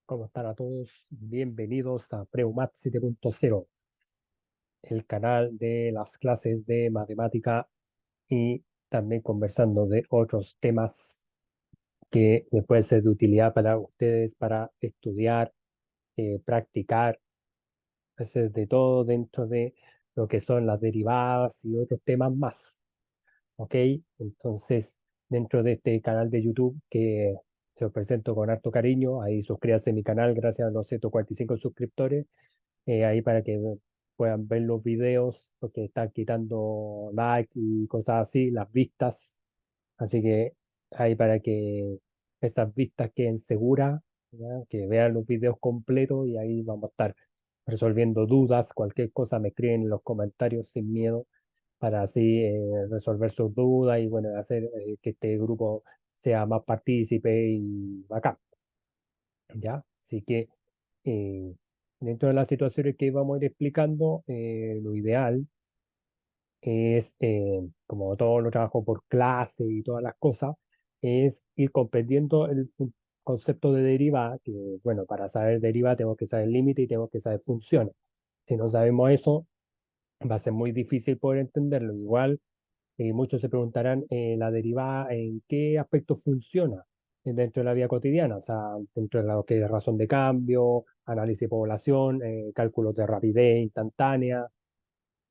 ¿Cómo están a todos? Bienvenidos a Preumat 7.0, el canal de las clases de matemática y también conversando de otros temas que me pueden ser de utilidad para ustedes para estudiar, practicar, hacer de todo dentro de lo que son las derivadas y otros temas más. ¿Ok? Entonces, dentro de este canal de YouTube que se os presento con harto cariño, ahí suscríbanse a mi canal gracias a los 145 suscriptores, ahí para que puedan ver los videos, porque están quitando likes y cosas así, las vistas, así que ahí para que esas vistas queden seguras, ¿ya? Que vean los videos completos y ahí vamos a estar resolviendo dudas, cualquier cosa me escriben en los comentarios sin miedo para así resolver sus dudas y bueno, hacer que este grupo sea más partícipe y bacán, ¿ya? Así que eh, dentro de las situaciones que vamos a ir explicando, lo ideal es, como todo lo trabajo por clase y todas las cosas, es ir comprendiendo el concepto de derivada, que bueno, para saber derivada tengo que saber límite y tengo que saber funciones. Si no sabemos eso, va a ser muy difícil poder entenderlo. Igual muchos se preguntarán, la derivada, ¿en qué aspecto funciona dentro de la vida cotidiana? O sea, dentro de lo que es razón de cambio, análisis de población, cálculos de rapidez instantánea,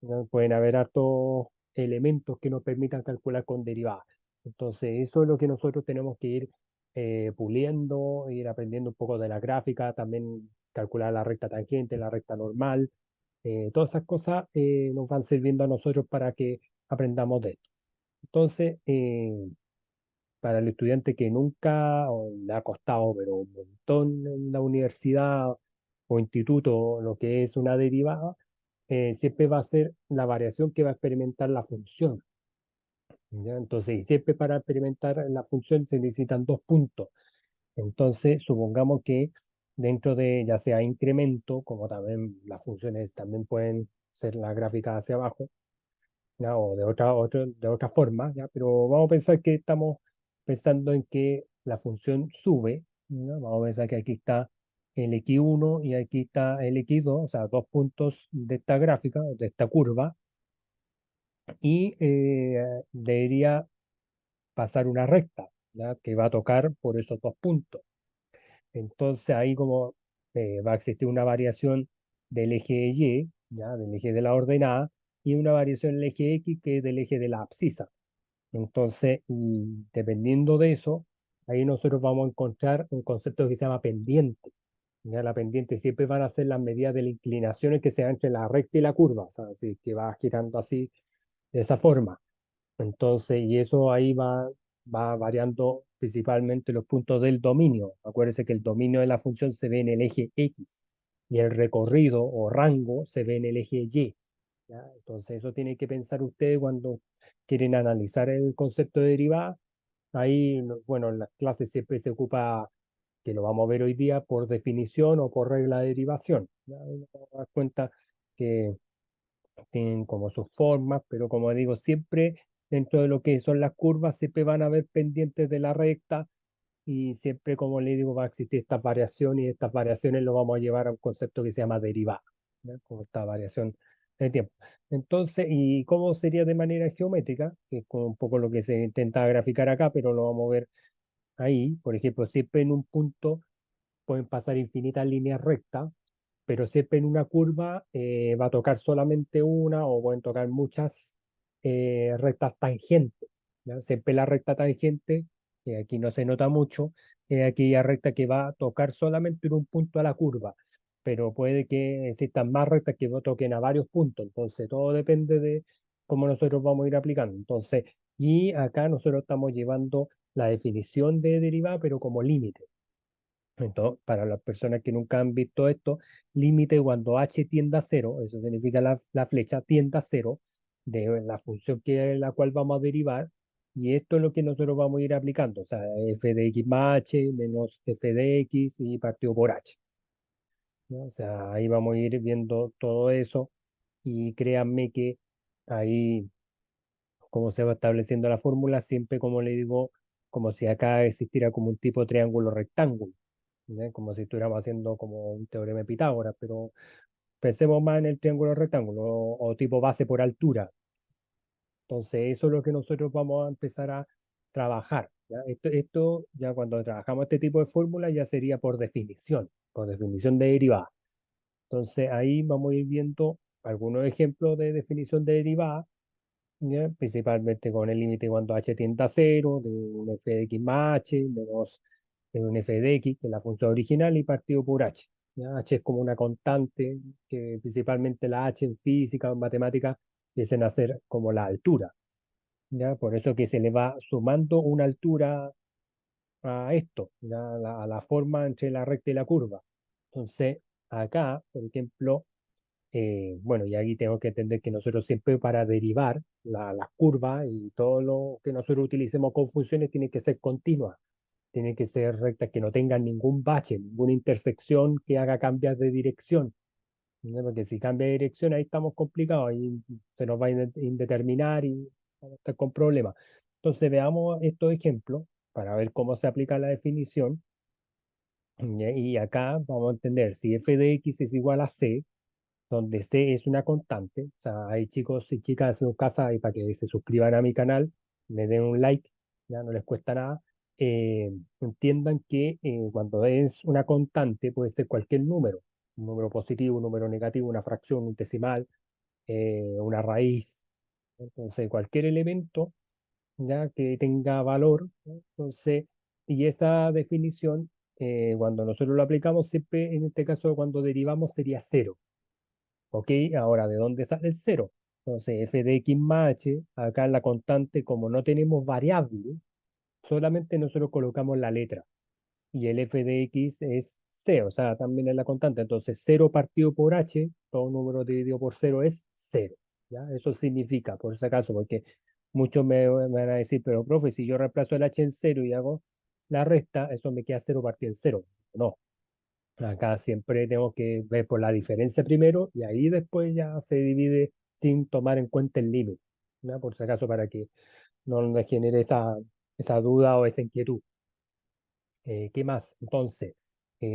¿no? Pueden haber hartos elementos que nos permitan calcular con derivadas. Entonces, eso es lo que nosotros tenemos que ir puliendo, ir aprendiendo un poco de la gráfica, también calcular la recta tangente, la recta normal. Todas esas cosas nos van sirviendo a nosotros para que aprendamos de esto. Entonces, para el estudiante que nunca o le ha costado, pero un montón en la universidad o instituto, lo que es una derivada, siempre va a ser la variación que va a experimentar la función, ¿ya? Entonces, y siempre para experimentar la función se necesitan dos puntos. Entonces, supongamos que dentro de ya sea incremento, como también las funciones también pueden ser la gráfica hacia abajo, ¿ya? O de otra forma, ¿ya? Pero vamos a pensar que estamos pensando en que la función sube, ¿ya? Vamos a pensar que aquí está el x1 y aquí está el x2, o sea, dos puntos de esta gráfica, de esta curva, y debería pasar una recta, ¿ya? Que va a tocar por esos dos puntos. Entonces ahí como va a existir una variación del eje Y, ¿ya? Del eje de la ordenada, y una variación del eje X que es del eje de la abscisa. Entonces, y dependiendo de eso, ahí nosotros vamos a encontrar un concepto que se llama pendiente. ¿Ya? La pendiente siempre van a ser las medidas de las inclinaciones que se dan entre la recta y la curva, o sea, así que va girando así, de esa forma. Entonces, y eso ahí va variando principalmente los puntos del dominio. Acuérdense que el dominio de la función se ve en el eje X y el recorrido o rango se ve en el eje Y. ¿Ya? Entonces, eso tienen que pensar ustedes cuando quieren analizar el concepto de derivada. Ahí, bueno, en las clases siempre se ocupa, que lo vamos a ver hoy día, por definición o por regla de derivación. ¿Ya? Ahí nos vamos a dar cuenta que tienen como sus formas, pero como digo, siempre dentro de lo que son las curvas, siempre van a haber pendientes de la recta y siempre, como le digo, va a existir esta variación y estas variaciones lo vamos a llevar a un concepto que se llama derivada, ¿ya? Como esta variación de tiempo. Entonces, ¿y cómo sería de manera geométrica? Que es como un poco lo que se intenta graficar acá, pero lo vamos a ver ahí. Por ejemplo, siempre en un punto pueden pasar infinitas líneas rectas, pero siempre en una curva va a tocar solamente una o pueden tocar muchas rectas tangentes, ¿ya? Siempre la recta tangente, que aquí no se nota mucho, es aquella recta que va a tocar solamente en un punto a la curva, pero puede que existan más rectas que toquen a varios puntos, entonces todo depende de cómo nosotros vamos a ir aplicando. Entonces, y acá nosotros estamos llevando la definición de derivada, pero como límite. Entonces, para las personas que nunca han visto esto, límite cuando h tiende a cero, eso significa la flecha tiende a cero de la función que la cual vamos a derivar, y esto es lo que nosotros vamos a ir aplicando, o sea, f de x más h menos f de x y partido por h, ¿no? O sea, ahí vamos a ir viendo todo eso, y créanme que ahí, como se va estableciendo la fórmula, siempre como le digo, como si acá existiera como un tipo de triángulo rectángulo. ¿ya? Como si estuviéramos haciendo como un teorema de Pitágoras, pero pensemos más en el triángulo rectángulo o tipo base por altura. Entonces, eso es lo que nosotros vamos a empezar a trabajar, ¿ya? Esto ya cuando trabajamos este tipo de fórmula ya sería por definición de derivada. Entonces, ahí vamos a ir viendo algunos ejemplos de definición de derivada, ¿ya? Principalmente con el límite cuando h tiende a cero, de un f de x más h, menos de un f de x, que es la función original, y partido por h. ¿Ya? H es como una constante, que principalmente la h en física o en matemáticas empiezan a ser como la altura. ¿Ya? Por eso que se le va sumando una altura a esto, ¿ya? A la forma entre la recta y la curva. Entonces, acá, por ejemplo, bueno, y aquí tengo que entender que nosotros siempre para derivar las curvas y todo lo que nosotros utilicemos con funciones tiene que ser continua, tiene que ser recta, que no tengan ningún bache, ninguna intersección que haga cambiar de dirección. ¿No? Porque si cambia de dirección, ahí estamos complicados, ahí se nos va a indeterminar y vamos a estar con problemas. Entonces, veamos estos ejemplos para ver cómo se aplica la definición. Y acá vamos a entender si f de x es igual a c, donde C es una constante. O sea, hay chicos y chicas en su casa y para que se suscriban a mi canal, me den un like, ya no les cuesta nada. Entiendan que cuando es una constante puede ser cualquier número, un número positivo, un número negativo, una fracción, un decimal, una raíz. Entonces, cualquier elemento ya que tenga valor, ¿no? Entonces, y esa definición, cuando nosotros lo aplicamos, siempre en este caso, cuando derivamos, sería cero. Ok, ahora, ¿de dónde sale el cero? Entonces, f de x más h, acá en la constante, como no tenemos variable, solamente nosotros colocamos la letra. Y el f de x es c, o sea, también es la constante. Entonces, cero partido por h, todo número dividido por cero es cero. ¿Ya? Eso significa, por si acaso, porque muchos me van a decir, pero profe, si yo reemplazo el h en cero y hago la resta, eso me queda cero partido en cero. No, acá siempre tenemos que ver por la diferencia primero y ahí después ya se divide sin tomar en cuenta el límite, ¿no? Por si acaso para que no nos genere esa duda o esa inquietud. ¿Qué más? Entonces,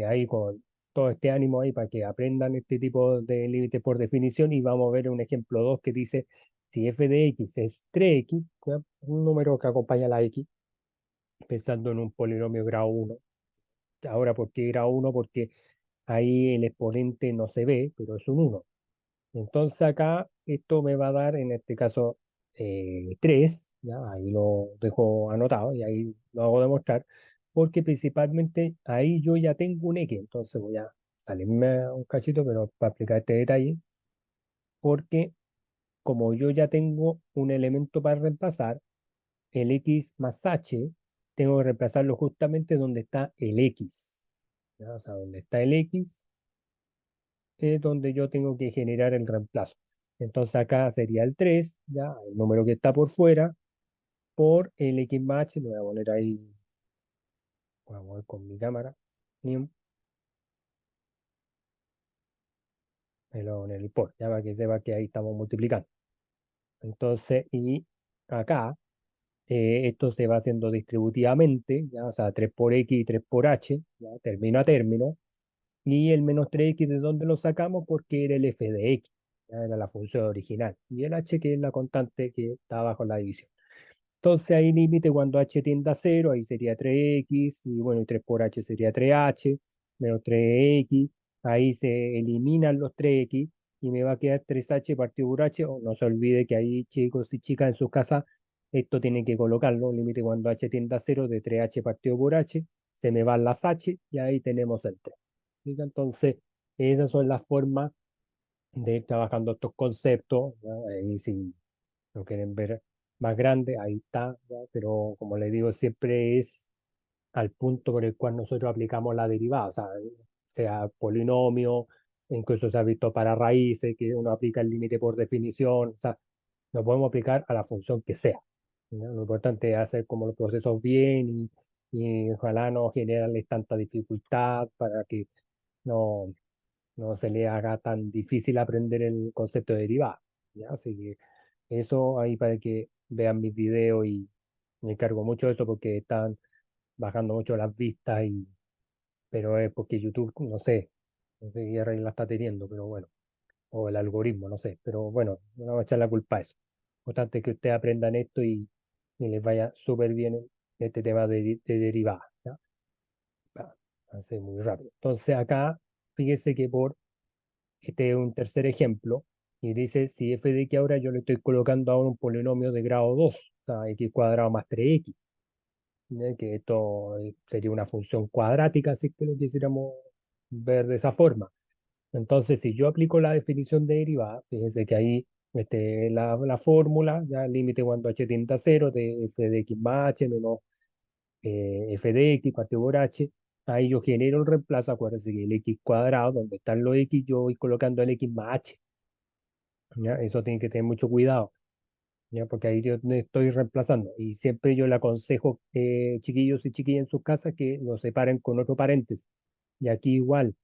ahí con todo este ánimo ahí para que aprendan este tipo de límite por definición y vamos a ver un ejemplo 2 que dice si f de x es 3x, ¿ya? Un número que acompaña a la x, pensando en un polinomio grado uno. Ahora, ¿por qué grado uno? Porque ahí el exponente no se ve, pero es un uno. Entonces acá esto me va a dar, en este caso, 3, ¿ya? Ahí lo dejo anotado y ahí lo hago demostrar, porque principalmente ahí yo ya tengo un X, entonces voy a salirme un cachito, pero para explicar este detalle, porque como yo ya tengo un elemento para reemplazar, el X más H, tengo que reemplazarlo justamente donde está el X, ¿ya? O sea, donde está el X es donde yo tengo que generar el reemplazo. Entonces acá sería el 3 ya, el número que está por fuera, por el X match, lo voy a poner ahí, voy a mover con mi cámara, y me lo voy a poner el por, ya para que sepa que ahí estamos multiplicando. Entonces, y acá, esto se va haciendo distributivamente, ya, o sea, 3 por X y 3 por H, ya, término a término, y el menos 3X, ¿de dónde lo sacamos? Porque era el f de X, ya era la función original, y el H que es la constante que está bajo la división. Entonces hay límite cuando h tiende a cero, ahí sería 3x, y bueno, y 3 por h sería 3h, menos 3x, ahí se eliminan los 3x, y me va a quedar 3h partido por h, o no se olvide que ahí chicos y chicas en sus casas, esto tienen que colocarlo, límite cuando h tiende a cero de 3h partido por h, se me van las h, y ahí tenemos el 3. ¿Sí? Entonces, esas son las formas de ir trabajando estos conceptos, ¿no? Ahí sí lo quieren ver más grande, ahí está, ¿ya? Pero como les digo, siempre es al punto por el cual nosotros aplicamos la derivada, o sea polinomio, incluso se ha visto para raíces, que uno aplica el límite por definición, o sea, lo podemos aplicar a la función que sea. ¿Ya? Lo importante es hacer como los procesos bien y ojalá no generarles tanta dificultad para que no, no se le haga tan difícil aprender el concepto de derivada. ¿Ya? Así que eso ahí para que vean mis videos y me encargo mucho de eso porque están bajando mucho las vistas pero es porque YouTube, no sé qué regla está teniendo, pero bueno, o el algoritmo, no sé, pero bueno, no vamos a echar la culpa a eso. Lo importante es que ustedes aprendan esto y les vaya súper bien en este tema de derivadas, ¿ya? Va a ser muy rápido. Entonces acá, fíjese que este es un tercer ejemplo, y dice, si f de x ahora yo le estoy colocando ahora un polinomio de grado 2, o sea, x cuadrado más 3x, ¿ya? Que esto sería una función cuadrática, si es que lo quisiéramos ver de esa forma. Entonces, si yo aplico la definición de derivada, fíjense que ahí la fórmula, ya el límite cuando h tiende a cero, de f de x más h menos f de x partido por h, ahí yo genero el reemplazo, acuérdense que el x cuadrado, donde están los x, yo voy colocando el x más h, ¿ya? Eso tiene que tener mucho cuidado, ¿ya? Porque ahí yo no estoy reemplazando. Y siempre yo le aconsejo, chiquillos y chiquillas en sus casas, que lo separen con otro paréntesis. Y aquí igual,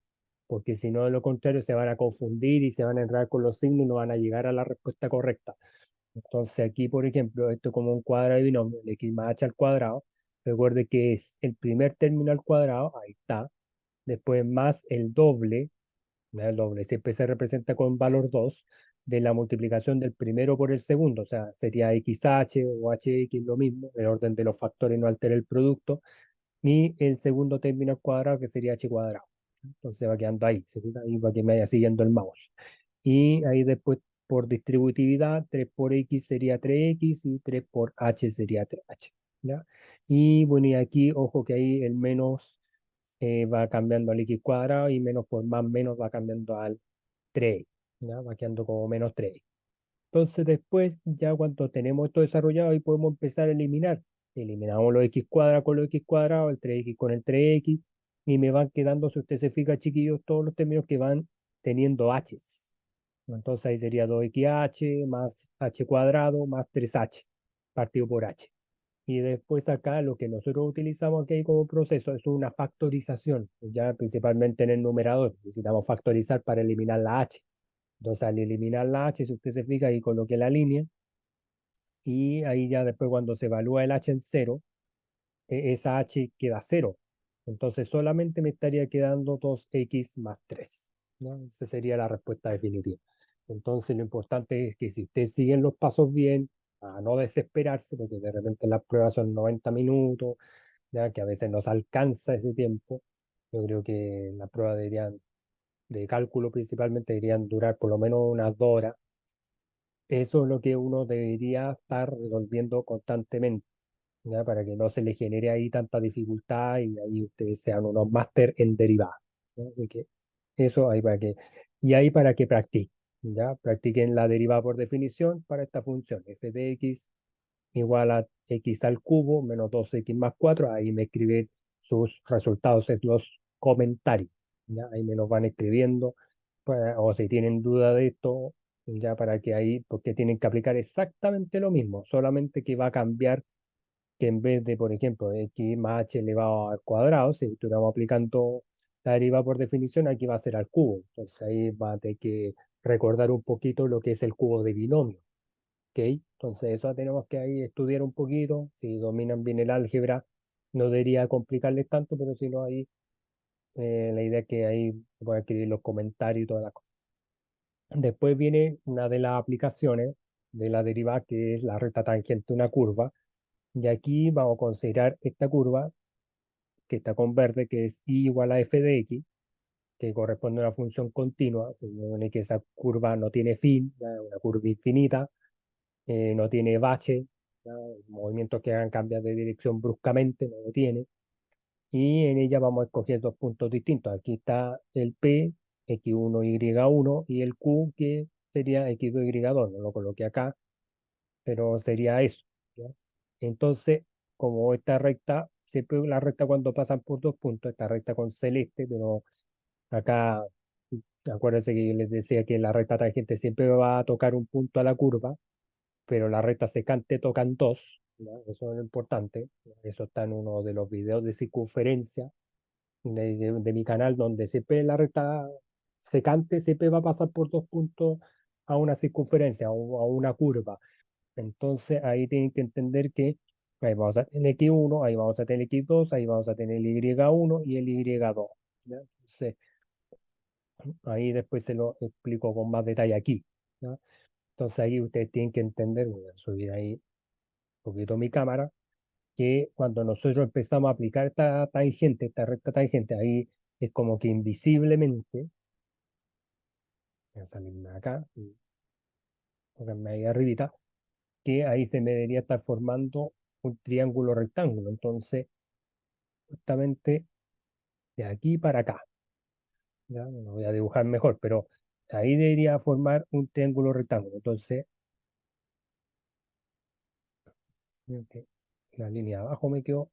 porque si no, de lo contrario, se van a confundir y se van a enredar con los signos y no van a llegar a la respuesta correcta. Entonces aquí, por ejemplo, esto como un cuadrado de binomio, el x más h al cuadrado, recuerde que es el primer término al cuadrado, ahí está, después más el doble, ¿ya? El doble siempre se representa con valor 2 de la multiplicación del primero por el segundo, o sea, sería xh o hx, lo mismo, el orden de los factores no altera el producto, y el segundo término al cuadrado, que sería h cuadrado. Entonces va quedando ahí, ¿se fija? Ahí para que me vaya siguiendo el mouse. Y ahí después, por distributividad, 3 por x sería 3x y 3 por h sería 3h, ¿ya? Y bueno, y aquí, ojo que ahí el menos va cambiando al x cuadrado y menos por más menos va cambiando al 3, ¿ya? Va quedando como menos 3. Entonces después, ya cuando tenemos esto desarrollado, ahí podemos empezar a eliminar. Eliminamos los x cuadrados con los x cuadrados, el 3x con el 3x, y me van quedando, si usted se fija, chiquillos, todos los términos que van teniendo h's. Entonces ahí sería 2xh más h cuadrado más 3h partido por h. Y después acá lo que nosotros utilizamos aquí como proceso es una factorización, ya principalmente en el numerador. Necesitamos factorizar para eliminar la h. Entonces, al eliminar la h, si usted se fija, ahí coloqué la línea y ahí ya después cuando se evalúa el h en cero, esa h queda cero. Entonces, solamente me estaría quedando 2x más 3, ¿no? Esa sería la respuesta definitiva. Entonces, lo importante es que si ustedes siguen los pasos bien, a no desesperarse, porque de repente las pruebas son 90 minutos, ya que a veces nos alcanza ese tiempo. Yo creo que las pruebas de cálculo principalmente, deberían durar por lo menos unas 2 horas. Eso es lo que uno debería estar resolviendo constantemente, ¿ya? Para que no se le genere ahí tanta dificultad y ahí ustedes sean unos máster en derivadas, ¿ya? Así que eso ahí y ahí para que practiquen, ¿ya? Practiquen la derivada por definición para esta función, f de x igual a x al cubo menos 2x más 4. Ahí me escriben sus resultados en los comentarios, ¿ya? Ahí me los van escribiendo, o si tienen duda de esto, ya para que ahí, porque tienen que aplicar exactamente lo mismo, solamente que va a cambiar que en vez de, por ejemplo, x más h elevado al cuadrado, si estuviéramos aplicando la derivada por definición, aquí va a ser al cubo. Entonces ahí va a tener que recordar un poquito lo que es el cubo de binomio. ¿Ok? Entonces eso tenemos que ahí estudiar un poquito. Si dominan bien el álgebra, no debería complicarles tanto, pero si no, ahí la idea es que ahí voy a escribir los comentarios y todas las cosas. Después viene una de las aplicaciones de la derivada, que es la recta tangente de una curva. Y aquí vamos a considerar esta curva que está con verde, que es y igual a f de x, que corresponde a una función continua. Se supone que esa curva no tiene fin, ¿ya? Una curva infinita, no tiene bache, ¿ya? Movimientos que hagan cambiar de dirección bruscamente, no lo tiene. Y en ella vamos a escoger dos puntos distintos. Aquí está el P, X1, Y1, y el Q, que sería X2, Y2. No lo coloqué acá, pero sería eso, ¿ya? Entonces, como esta recta, siempre la recta cuando pasan por dos puntos, esta recta con celeste, pero acá, acuérdense que yo les decía que la recta tangente siempre va a tocar un punto a la curva, pero la recta secante tocan dos, ¿ya? Eso es lo importante. Eso está en uno de los videos de circunferencia de mi canal, donde siempre la recta secante siempre va a pasar por dos puntos a una circunferencia o a una curva. Entonces ahí tienen que entender que ahí vamos a tener X1, ahí vamos a tener X2, ahí vamos a tener el Y1 y el Y2. ¿ya? Entonces, ahí después se lo explico con más detalle aquí, ¿ya? Entonces ahí ustedes tienen que entender, voy a subir ahí un poquito mi cámara, que cuando nosotros empezamos a aplicar esta tangente, esta recta tangente, ahí es como que invisiblemente, voy a salirme de acá y ponerme ahí arribita, que ahí se me debería estar formando un triángulo rectángulo. Entonces, justamente de aquí para acá, ya lo voy a dibujar mejor, pero ahí debería formar un triángulo rectángulo. Entonces, ok, la línea de abajo me quedó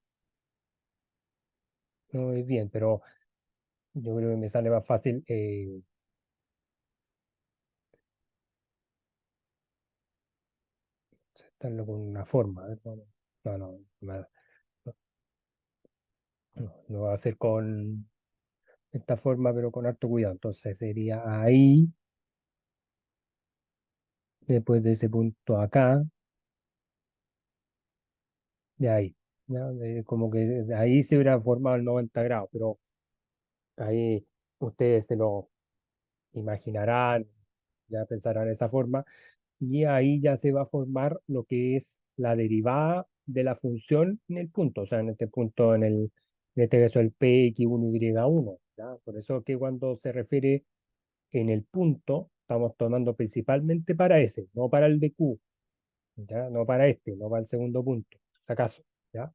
muy bien, pero yo creo que me sale más fácil estarlo con una forma. A ver, no, no, lo voy a hacer con esta forma, pero con harto cuidado. Entonces sería ahí, después de ese punto acá, de ahí. ¿Ya? Como que de ahí se hubiera formado el 90 grados, pero ahí ustedes se lo imaginarán, ya pensarán de esa forma, y ahí ya se va a formar lo que es la derivada de la función en el punto, o sea, en este punto, en este caso el px1 y1, ¿ya? Por eso que cuando se refiere en el punto, estamos tomando principalmente para ese, no para el de q, ¿ya? No para este, no para el segundo punto, si acaso, ¿ya?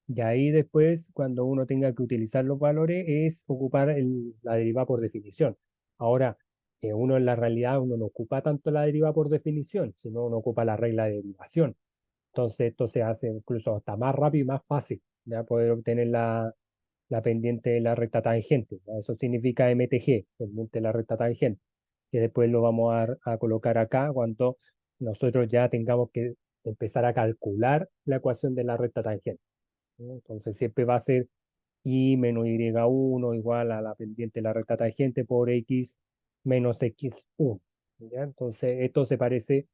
Y ahí después, cuando uno tenga que utilizar los valores, es ocupar la derivada por definición. Ahora, uno en la realidad, uno no ocupa tanto la derivada por definición, sino uno ocupa la regla de derivación. Entonces, esto se hace incluso hasta más rápido y más fácil, ya poder obtener la pendiente de la recta tangente, ¿ya? Eso significa MTG, pendiente de la recta tangente, que después lo vamos a colocar acá cuando nosotros ya tengamos que empezar a calcular la ecuación de la recta tangente, ¿no? Entonces siempre va a ser y menos y1 igual a la pendiente de la recta tangente por x menos x1. ¿Ya? Entonces esto se parece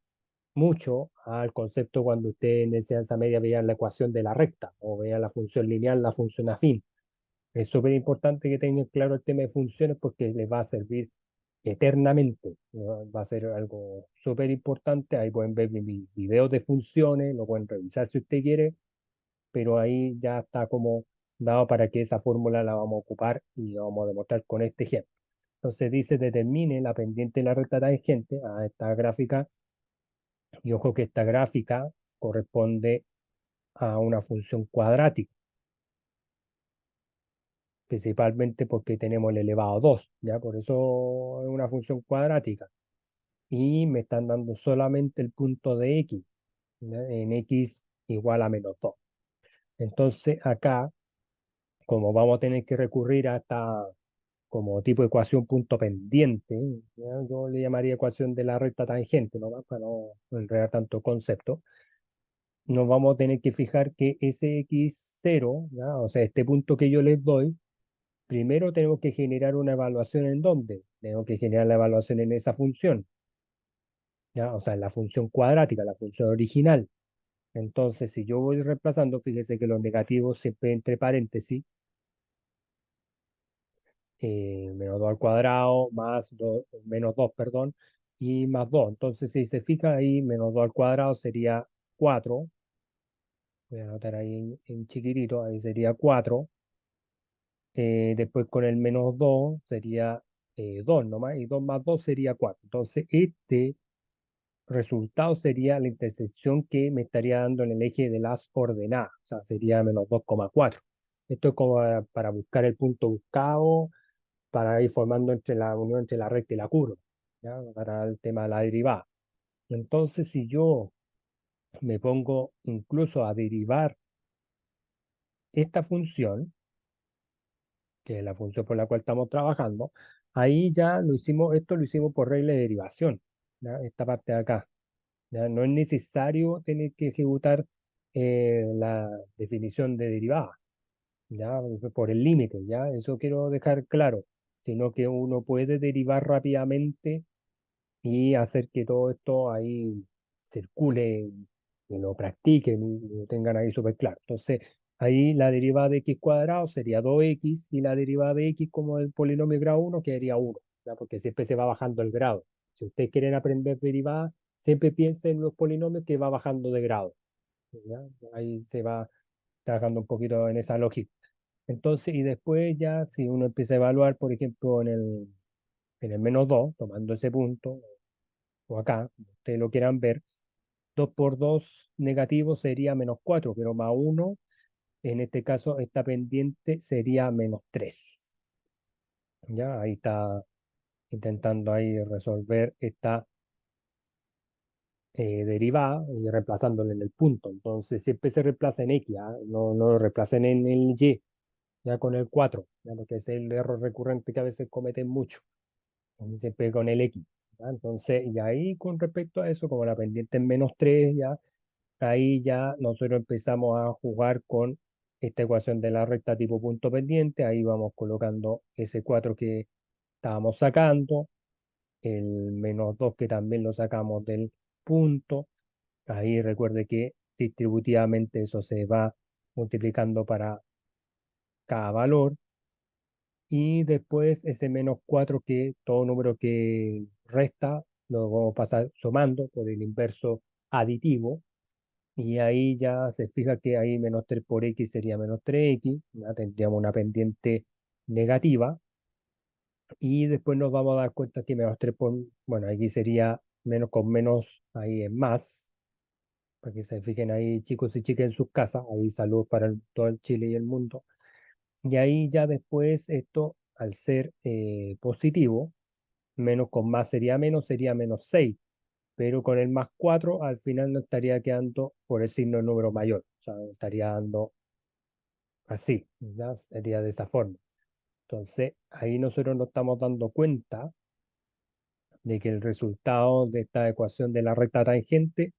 mucho al concepto cuando usted en enseñanza media veía la ecuación de la recta o veía la función lineal, la función afín. Es súper importante que tengan claro el tema de funciones porque les va a servir eternamente, ¿no? Va a ser algo súper importante. Ahí pueden ver mis videos de funciones, lo pueden revisar si usted quiere, pero ahí ya está como dado para que esa fórmula la vamos a ocupar y vamos a demostrar con este ejemplo. Entonces dice, determine la pendiente de la recta tangente a esta gráfica, y ojo que esta gráfica corresponde a una función cuadrática, principalmente porque tenemos el elevado 2, ¿ya? Por eso es una función cuadrática. Y me están dando solamente el punto de x, ¿ya? En x igual a menos 2. Entonces acá, como vamos a tener que recurrir a esta como tipo de ecuación punto pendiente, ¿ya? Yo le llamaría ecuación de la recta tangente, ¿no? Para no enredar tanto concepto, nos vamos a tener que fijar que ese x0, ¿ya? O sea, este punto que yo les doy, primero tenemos que generar una evaluación en dónde, tenemos que generar la evaluación en esa función, ¿ya? O sea, en la función cuadrática, la función original. Entonces, si yo voy reemplazando, fíjese que los negativos siempre entre paréntesis, menos 2 al cuadrado, más 2, menos 2, perdón, y más 2. Entonces, si se fija ahí, menos 2 al cuadrado sería 4. Voy a anotar ahí en chiquitito, ahí sería 4. Después con el menos 2 sería 2 nomás, y 2 más 2 sería 4. Entonces, este resultado sería la intersección que me estaría dando en el eje de las ordenadas, o sea, sería menos 2,4. Esto es como para buscar el punto buscado, para ir formando entre la unión entre la recta y la curva, ¿ya? Para el tema de la derivada. Entonces, si yo me pongo incluso a derivar esta función, que es la función por la cual estamos trabajando, ahí ya lo hicimos, esto lo hicimos por regla de derivación, ¿ya? Esta parte de acá. ¿Ya? No es necesario tener que ejecutar la definición de derivada, ¿ya? Por el límite, ¿ya? Eso quiero dejar claro, sino que uno puede derivar rápidamente y hacer que todo esto ahí circule y lo practiquen y lo tengan ahí súper claro. Entonces, Ahí la derivada de x cuadrado sería 2x y la derivada de x como el polinomio grado 1 quedaría 1, ¿ya? Porque siempre se va bajando el grado. Si ustedes quieren aprender derivadas, siempre piensen en los polinomios que va bajando de grado, ¿ya? Ahí se va trabajando un poquito en esa lógica. Entonces, y después ya si uno empieza a evaluar, por ejemplo, en el -2 tomando ese punto, o acá, como ustedes lo quieran ver, 2 por 2 negativo sería -4, pero más 1 en este caso, esta pendiente sería -3. Ya, ahí está intentando ahí resolver esta derivada y reemplazándole en el punto. Entonces, siempre se reemplaza en x, ¿ah? No lo reemplacen en el y, ya con el 4, ya, porque es el error recurrente que a veces cometen mucho. Siempre con el x. ¿Ya? Entonces, y ahí con respecto a eso, como la pendiente es -3, ya ahí ya nosotros empezamos a jugar con esta ecuación de la recta tipo punto pendiente. Ahí vamos colocando ese 4 que estábamos sacando, el -2 que también lo sacamos del punto. Ahí recuerde que distributivamente eso se va multiplicando para cada valor. Y después ese -4 que todo número que resta lo vamos a pasar sumando por el inverso aditivo. Y ahí ya se fija que ahí -3 por x sería -3x, ya tendríamos una pendiente negativa. Y después nos vamos a dar cuenta que -3 por, bueno, aquí sería menos con menos, ahí es más, para que se fijen ahí chicos y chicas en sus casas, ahí saludos para todo el Chile y el mundo. Y ahí ya después esto, al ser positivo, menos con más sería -6, pero con el +4 al final nos estaría quedando por el signo del número mayor, o sea, estaría dando así, ¿ya? Sería de esa forma. Entonces, ahí nosotros nos estamos dando cuenta de que el resultado de esta ecuación de la recta tangente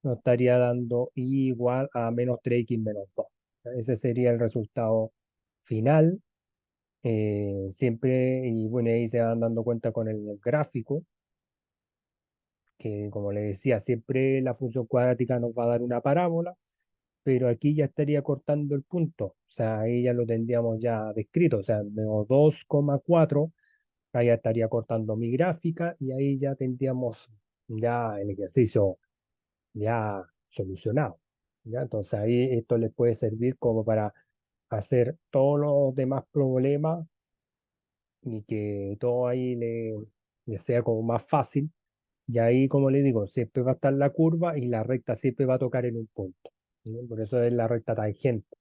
nos estaría dando y igual a -3x menos 2. Ese sería el resultado final. Siempre, y bueno, ahí se van dando cuenta con el gráfico, que como le decía, siempre la función cuadrática nos va a dar una parábola, pero aquí ya estaría cortando el punto, o sea, ahí ya lo tendríamos ya descrito, o sea, -2,4, ahí ya estaría cortando mi gráfica y ahí ya tendríamos ya el ejercicio ya solucionado, ¿ya? Entonces ahí esto les puede servir como para hacer todos los demás problemas y que todo ahí le sea como más fácil. Y ahí, como le digo, siempre va a estar la curva y la recta siempre va a tocar en un punto, ¿no? Por eso es la recta tangente.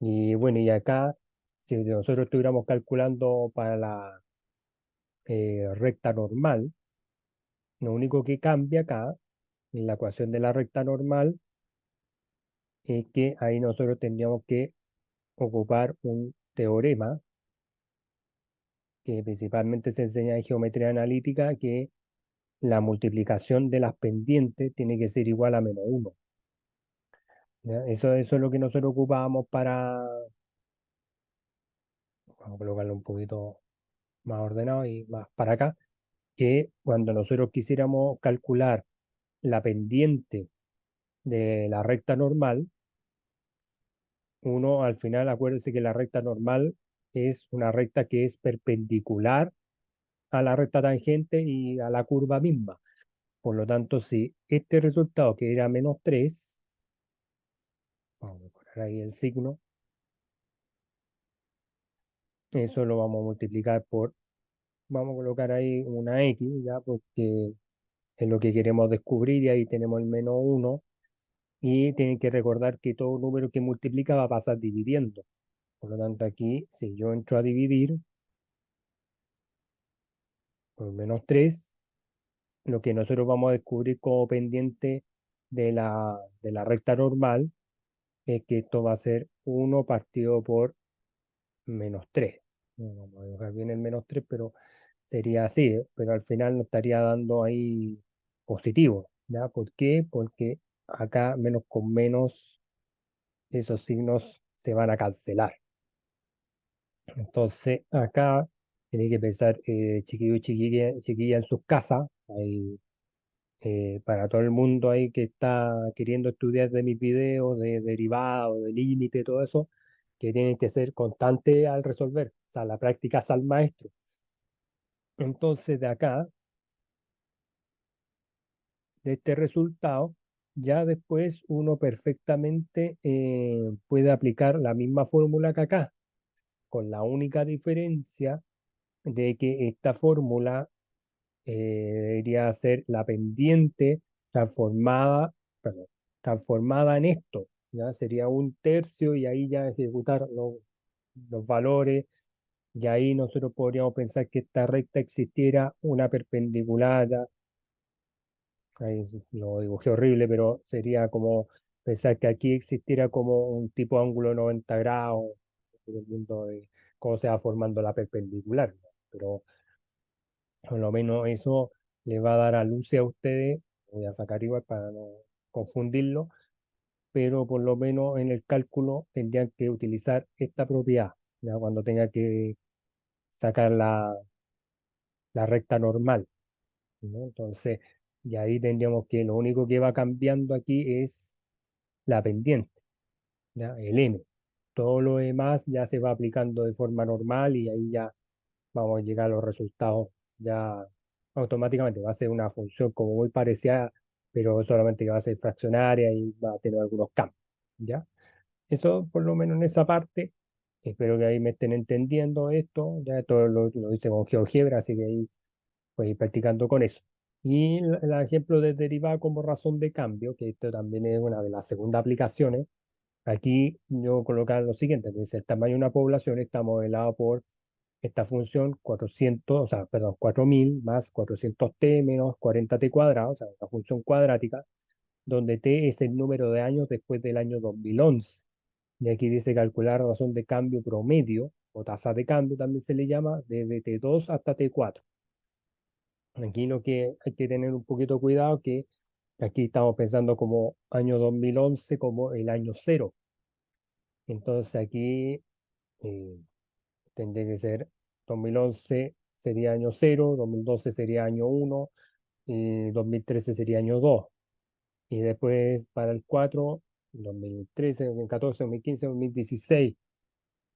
Y bueno, y acá, si nosotros estuviéramos calculando para la recta normal, lo único que cambia acá en la ecuación de la recta normal es que ahí nosotros tendríamos que ocupar un teorema que principalmente se enseña en geometría analítica, que la multiplicación de las pendientes tiene que ser igual a -1. ¿Ya? Eso es lo que nosotros ocupábamos para, vamos a colocarlo un poquito más ordenado y más para acá, que cuando nosotros quisiéramos calcular la pendiente de la recta normal, uno al final, acuérdese que la recta normal es una recta que es perpendicular a la recta tangente y a la curva misma. Por lo tanto, si este resultado que era -3, vamos a poner ahí el signo, eso lo vamos a multiplicar por, vamos a colocar ahí una X, ya, porque es lo que queremos descubrir y ahí tenemos el -1 y tienen que recordar que todo número que multiplica va a pasar dividiendo. Por lo tanto, aquí, si yo entro a dividir por -3, lo que nosotros vamos a descubrir como pendiente de la recta normal es que esto va a ser 1 partido por -3. No, vamos a dibujar bien el -3, pero sería así, ¿eh? Pero al final nos estaría dando ahí positivo, ¿ya? ¿Por qué? Porque acá menos con menos esos signos se van a cancelar. Entonces acá tiene que pensar chiquillo y chiquilla en sus casas, ahí para todo el mundo ahí que está queriendo estudiar de mis videos, de derivados, de límite, todo eso, que tienen que ser constantes al resolver. O sea, la práctica es al maestro. Entonces, de acá, de este resultado, ya después uno perfectamente puede aplicar la misma fórmula que acá, con la única diferencia de que esta fórmula debería ser la pendiente transformada, perdón, transformada en esto, ¿ya? Sería un tercio y ahí ya ejecutar los valores, y ahí nosotros podríamos pensar que esta recta existiera una perpendicular, ya, ahí lo dibujé horrible, pero sería como pensar que aquí existiera como un tipo de ángulo de 90 grados, dependiendo de cómo se va formando la perpendicular, ¿no? Pero por lo menos eso le va a dar a luces a ustedes, voy a sacar igual para no confundirlo, pero por lo menos en el cálculo tendrían que utilizar esta propiedad, ya cuando tenga que sacar la recta normal, ¿no? Entonces, y ahí tendríamos que lo único que va cambiando aquí es la pendiente, ¿ya? El m. Todo lo demás ya se va aplicando de forma normal y ahí ya vamos a llegar a los resultados ya automáticamente. Va a ser una función como muy parecida, pero solamente que va a ser fraccionaria y va a tener algunos cambios, ¿ya? Eso por lo menos en esa parte. Espero que ahí me estén entendiendo esto. Ya todo lo hice con GeoGebra, así que ahí voy a ir practicando con eso. Y el ejemplo de derivada como razón de cambio, que esto también es una de las segundas aplicaciones. Aquí yo colocar lo siguiente, dice el tamaño de una población está modelado por esta función 400, o sea, perdón, 4000 más 400t menos 40t cuadrado, o sea, una función cuadrática, donde t es el número de años después del año 2011. Y aquí dice calcular razón de cambio promedio, o tasa de cambio también se le llama, desde t2 hasta t4. Aquí lo que hay que tener un poquito cuidado que aquí estamos pensando como año 2011 como el año cero. Entonces aquí eh, tendría que ser 2011 sería año cero, 2012 sería año uno, y 2013 sería año 2. Y después para el 4, 2013, 2014, 2015, 2016,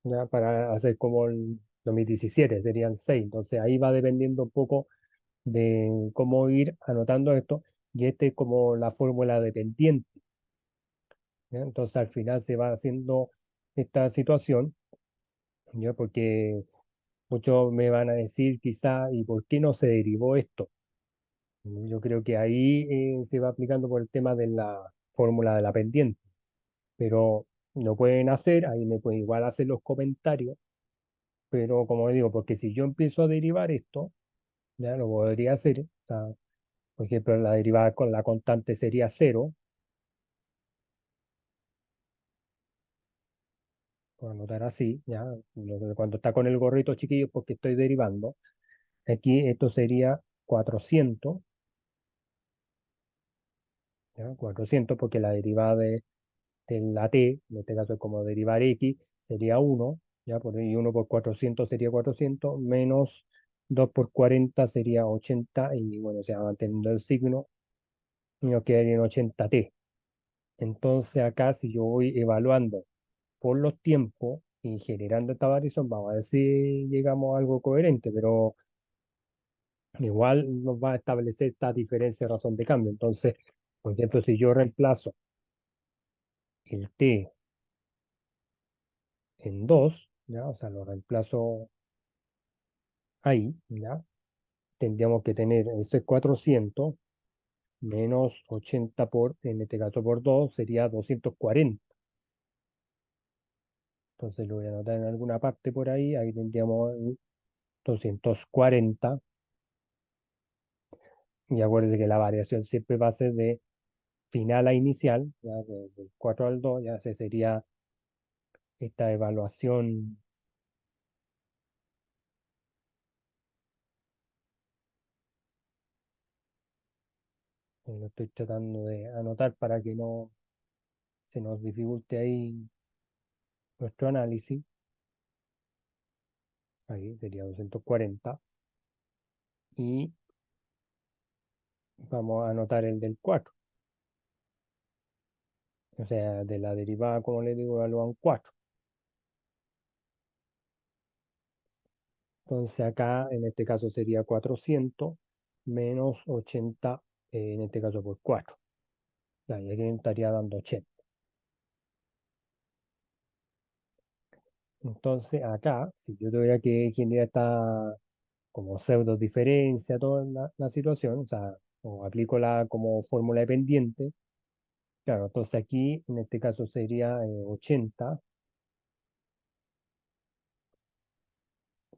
¿ya? Para hacer como el 2017 serían 6. Entonces ahí va dependiendo un poco de cómo ir anotando esto. Y este es como la fórmula de pendiente, ¿ya? Entonces al final se va haciendo esta situación, ¿ya? Porque muchos me van a decir quizá, ¿y por qué no se derivó esto? Yo creo que ahí se va aplicando por el tema de la fórmula de la pendiente, pero lo pueden hacer, ahí me pueden igual hacer los comentarios, pero como digo, porque si yo empiezo a derivar esto, ya lo podría hacer, o sea, por ejemplo, la derivada con la constante sería cero, por anotar así, ya, cuando está con el gorrito chiquillo porque estoy derivando, aquí esto sería 400, ¿ya? 400 porque la derivada de la t, en este caso es como derivar x, sería uno, ¿ya? Y uno por 400 sería 400, menos 2 por 40 sería 80, y bueno, se va manteniendo el signo, y nos quedaría en 80t. Entonces acá si yo voy evaluando por los tiempos y generando esta variación, vamos a ver si llegamos a algo coherente, pero igual nos va a establecer esta diferencia de razón de cambio. Entonces, por ejemplo, si yo reemplazo el t en 2, ¿ya? O sea, lo reemplazo ahí, ¿ya? Tendríamos que tener, eso es 400 menos 80 por, en este caso por 2 sería 240. Entonces lo voy a anotar en alguna parte por ahí, ahí tendríamos 240. Y acuérdense que la variación siempre va a ser de final a inicial, ya del 4 al 2, ya se sería esta evaluación, lo estoy tratando de anotar para que no se nos dificulte ahí nuestro análisis. Ahí sería 240. Y Vamos a anotar el del 4. O sea, de la derivada, como le digo, evalúan 4. Entonces acá, en este caso, sería 400 menos 80, en este caso por 4. Ya, y aquí estaría dando 80. Entonces acá, si yo tuviera que generar esta como pseudo diferencia, toda la situación, o sea, o aplico la como fórmula dependiente, claro, entonces aquí en este caso sería 80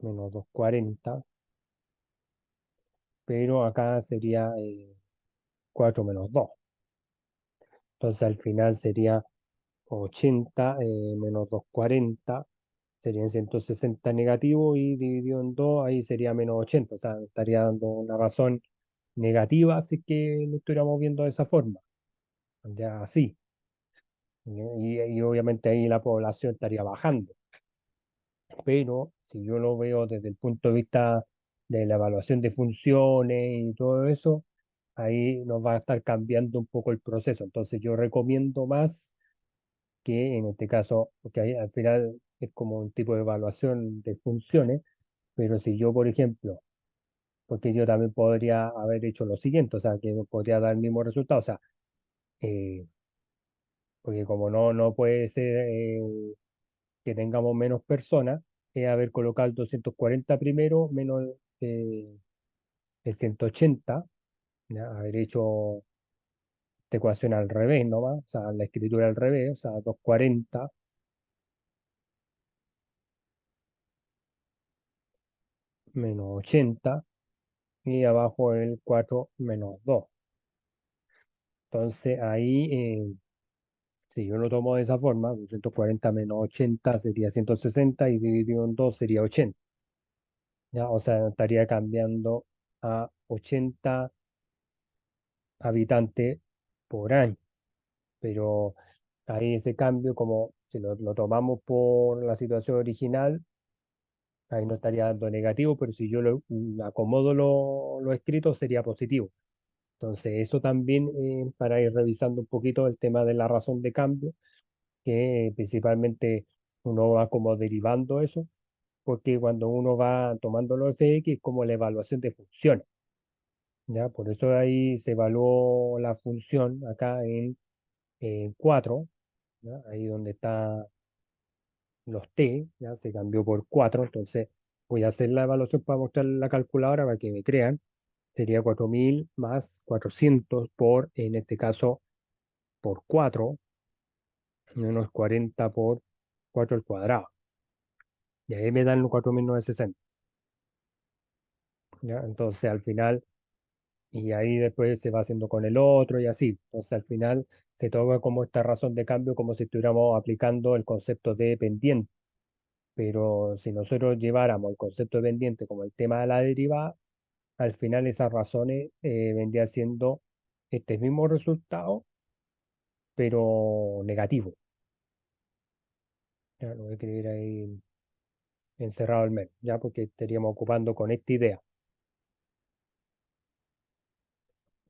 menos 240, pero acá sería 4 menos 2. Entonces al final sería 80 menos 240, serían 160 negativo y dividido en 2, ahí sería menos 80, o sea, estaría dando una razón negativa, así que lo estuviéramos viendo de esa forma, ya así. Y obviamente ahí la población estaría bajando. Pero si yo lo veo desde el punto de vista de la evaluación de funciones y todo eso, ahí nos va a estar cambiando un poco el proceso. Entonces yo recomiendo más que en este caso, porque ahí al final es como un tipo de evaluación de funciones, pero si yo, por ejemplo, porque yo también podría haber hecho lo siguiente, o sea, que podría dar el mismo resultado, o sea, eh, porque como no puede ser que tengamos menos personas, es haber colocado el 240 primero menos el 180, ¿ya? Haber hecho esta ecuación al revés nomás, o sea, la escritura al revés, o sea, 240 menos 80 y abajo el 4 menos 2. Entonces ahí, si yo lo tomo de esa forma, 240 menos 80 sería 160 y dividido en 2 sería 80. ¿Ya? O sea, estaría cambiando a 80 habitantes por año. Pero ahí ese cambio, como si lo tomamos por la situación original, ahí no estaría dando negativo, pero si yo acomodo lo escrito sería positivo. Entonces, eso también para ir revisando un poquito el tema de la razón de cambio, que principalmente uno va como derivando eso, porque cuando uno va tomando los FX es como la evaluación de funciones, ¿ya? Por eso ahí se evaluó la función acá en 4, ¿ya? Ahí donde está los T, ya se cambió por 4, entonces voy a hacer la evaluación para mostrar la calculadora para que me crean. Sería 4000 más 400 por, en este caso, por 4 menos 40 por 4 al cuadrado. Y ahí me dan los 4960. ¿Ya? Entonces al final, y ahí después se va haciendo con el otro y así. Entonces al final se toma como esta razón de cambio como si estuviéramos aplicando el concepto de pendiente. Pero si nosotros lleváramos el concepto de pendiente como el tema de la derivada, al final esas razones vendría siendo este mismo resultado, pero negativo. Ya lo voy a escribir ahí encerrado al menos, ya porque estaríamos ocupando con esta idea.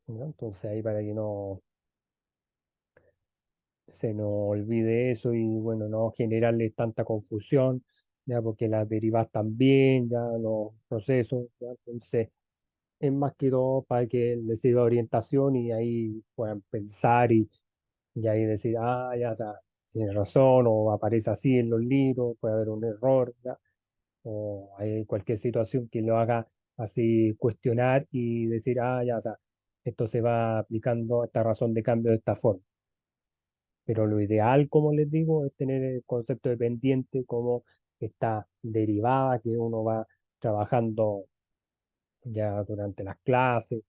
¿No? Entonces ahí para que no se nos olvide eso y bueno, no generarle tanta confusión, ya porque las derivas también, ya los procesos, ya, entonces es más que todo para que les sirva de orientación y ahí puedan pensar y ahí decir, ah, ya, o sea, tiene razón, o aparece así en los libros, puede haber un error, ya, o hay cualquier situación que lo haga así cuestionar y decir, ah, ya, o sea, esto se va aplicando, esta razón de cambio de esta forma. Pero lo ideal, como les digo, es tener el concepto de pendiente como esta derivada que uno va trabajando ya durante las clases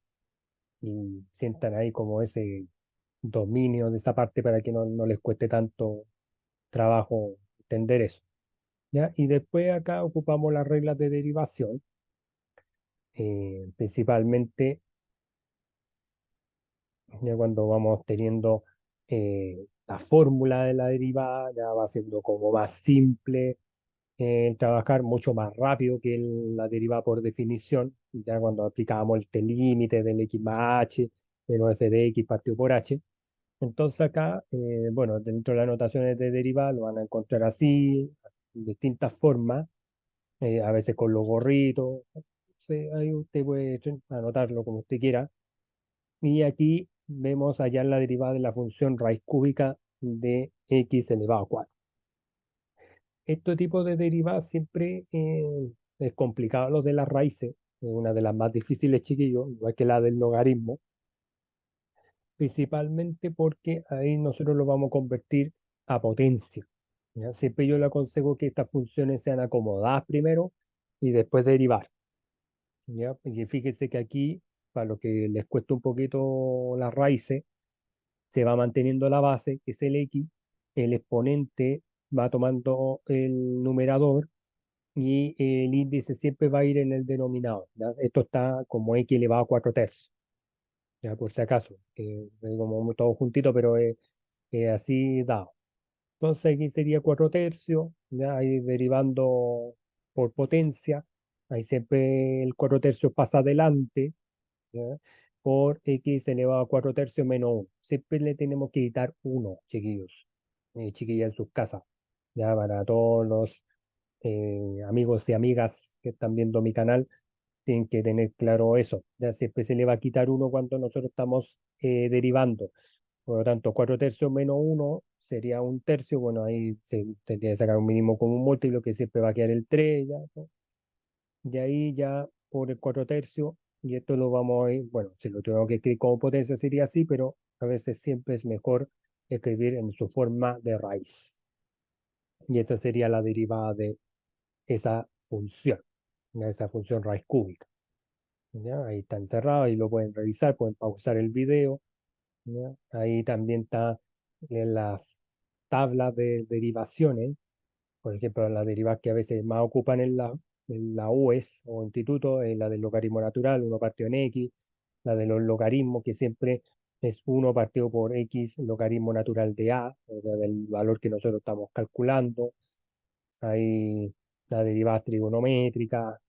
y sientan ahí como ese dominio de esa parte para que no les cueste tanto trabajo entender eso. ¿Ya? Y después acá ocupamos las reglas de derivación, principalmente ya cuando vamos teniendo la fórmula de la derivada, ya va siendo como más simple trabajar mucho más rápido que la derivada por definición, ya cuando aplicábamos el T límite del X más H, menos f de x partido por h. Entonces acá, bueno, dentro de las notaciones de derivada lo van a encontrar así, de distintas formas, a veces con los gorritos. Ahí usted puede anotarlo como usted quiera. Y aquí vemos allá la derivada de la función raíz cúbica de x elevado a 4. Este tipo de derivadas siempre es complicado, lo de las raíces, es una de las más difíciles, chiquillos, igual que la del logaritmo, principalmente porque ahí nosotros lo vamos a convertir a potencia. ¿Ya? Siempre yo le aconsejo que estas funciones sean acomodadas primero y después derivar. ¿Ya? Y fíjese que aquí, para lo que les cuesta un poquito las raíces, se va manteniendo la base, que es el x, el exponente va tomando el numerador y el índice siempre va a ir en el denominador. ¿Ya? Esto está como x elevado a 4 tercios, ya por si acaso, que es como todo juntito, pero es así dado. Entonces aquí sería 4 tercios, ya ahí derivando por potencia, ahí siempre el 4 tercios pasa adelante, ¿ya? Por x elevado a 4 tercios menos 1. Siempre le tenemos que quitar 1, chiquillos, chiquillas en sus casas, ya para todos los amigos y amigas que están viendo mi canal, tienen que tener claro eso. Ya siempre se le va a quitar 1 cuando nosotros estamos derivando. Por lo tanto, 4 tercios menos 1 sería un tercio. Bueno, ahí se tendría que sacar un mínimo común múltiplo que siempre va a quedar el 3. Ya, ¿no? Y ahí ya por el 4 tercios, y esto lo vamos a ir, bueno, si lo tengo que escribir como potencia sería así, pero a veces siempre es mejor escribir en su forma de raíz. Y esta sería la derivada de esa función, ¿ya? Esa función raíz cúbica. ¿Ya? Ahí está encerrado, ahí lo pueden revisar, pueden pausar el video. ¿Ya? Ahí también está en las tablas de derivaciones, por ejemplo, las derivadas que a veces más ocupan en la UES o instituto, la del logaritmo natural, uno partido en X, la de los logaritmos, que siempre es uno partido por X logaritmo natural de A, o sea, del valor que nosotros estamos calculando. Hay la derivada trigonométrica,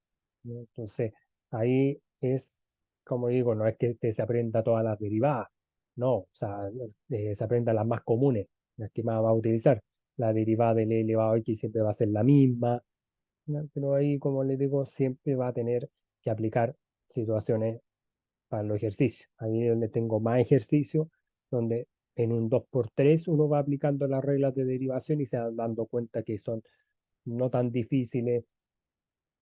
¿no? Entonces, ahí es, como digo, no es que se aprenda todas las derivadas, no, o sea, se aprenda las más comunes, las que más va a utilizar. La derivada del e elevado a x siempre va a ser la misma, ¿no? Pero ahí, como les digo, siempre va a tener que aplicar situaciones para los ejercicios. Ahí es donde tengo más ejercicios, donde en un 2x3 uno va aplicando las reglas de derivación y se van dando cuenta que son no tan difíciles.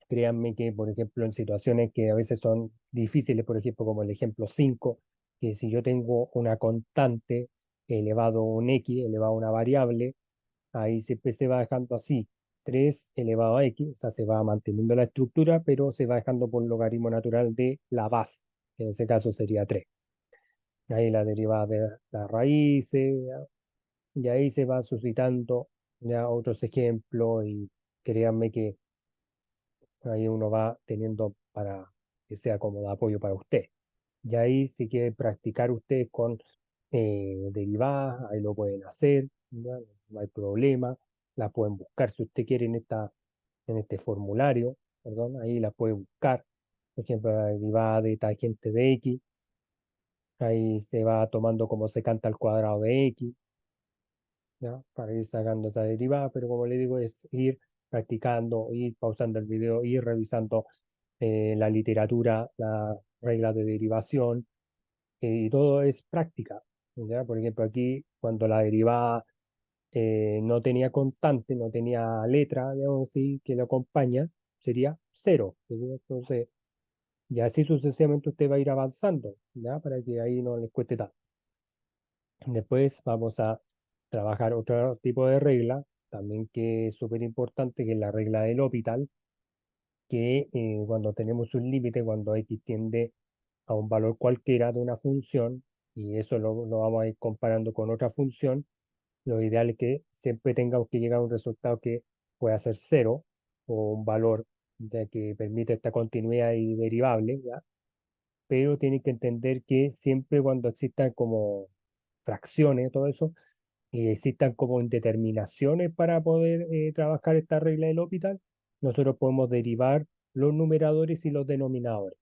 Créanme que, por ejemplo, en situaciones que a veces son difíciles, por ejemplo, como el ejemplo 5, que si yo tengo una constante elevado a un x, elevado a una variable, ahí siempre se va dejando así, 3 elevado a x, o sea, se va manteniendo la estructura, pero se va dejando por logaritmo natural de la base, que en ese caso sería 3. Ahí la derivada de las raíces, ¿ya? Y ahí se va suscitando ya otros ejemplos y créanme que ahí uno va teniendo para que sea como de apoyo para usted. Y ahí si quiere practicar usted con derivadas, ahí lo pueden hacer, ¿ya? No hay problema. La pueden buscar si usted quiere en este formulario, perdón, ahí la puede buscar. Por ejemplo, la derivada de tangente de x, ahí se va tomando como secante al cuadrado de x, ¿ya? Para ir sacando esa derivada, pero como le digo, es ir practicando, ir pausando el video, ir revisando la literatura, las reglas de derivación, y todo es práctica, ¿ya? Por ejemplo, aquí, cuando la derivada no tenía constante, no tenía letra, digamos así, que lo acompaña, sería cero. ¿Sí? Entonces, y así sucesivamente usted va a ir avanzando, ¿ya? Para que ahí no les cueste tanto. Después vamos a trabajar otro tipo de regla, también que es súper importante, que es la regla del L'Hopital, que cuando tenemos un límite, cuando x tiende a un valor cualquiera de una función, y eso lo vamos a ir comparando con otra función, lo ideal es que siempre tengamos que llegar a un resultado que pueda ser cero, o un valor ya que permite esta continuidad y derivable, ¿ya? Pero tiene que entender que siempre cuando existan como fracciones, todo eso, existan como indeterminaciones para poder trabajar esta regla del L'Hopital, nosotros podemos derivar los numeradores y los denominadores.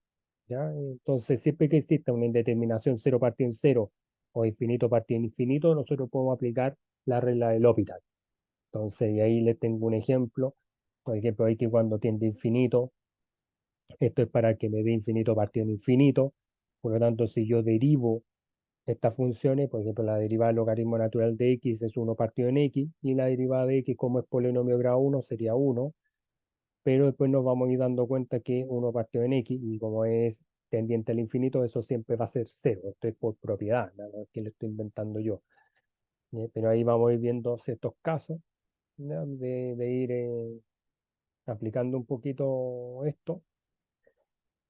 ¿ya? Entonces, siempre que exista una indeterminación cero partido en cero o infinito partido en infinito, nosotros podemos aplicar la regla del L'Hopital. Entonces, y ahí les tengo un ejemplo. Por ejemplo, ahí que cuando tiende a infinito, esto es para que me dé infinito partido en infinito. Por lo tanto, si yo derivo estas funciones, por ejemplo, la derivada del logaritmo natural de x es uno partido en x, y la derivada de x como es polinomio grado uno sería uno, pero después nos vamos a ir dando cuenta que uno partido en x, y como es tendiente al infinito, eso siempre va a ser cero. Esto es por propiedad, nada más que lo estoy inventando yo. Pero ahí vamos a ir viendo estos casos, ¿ya? De ir aplicando un poquito esto,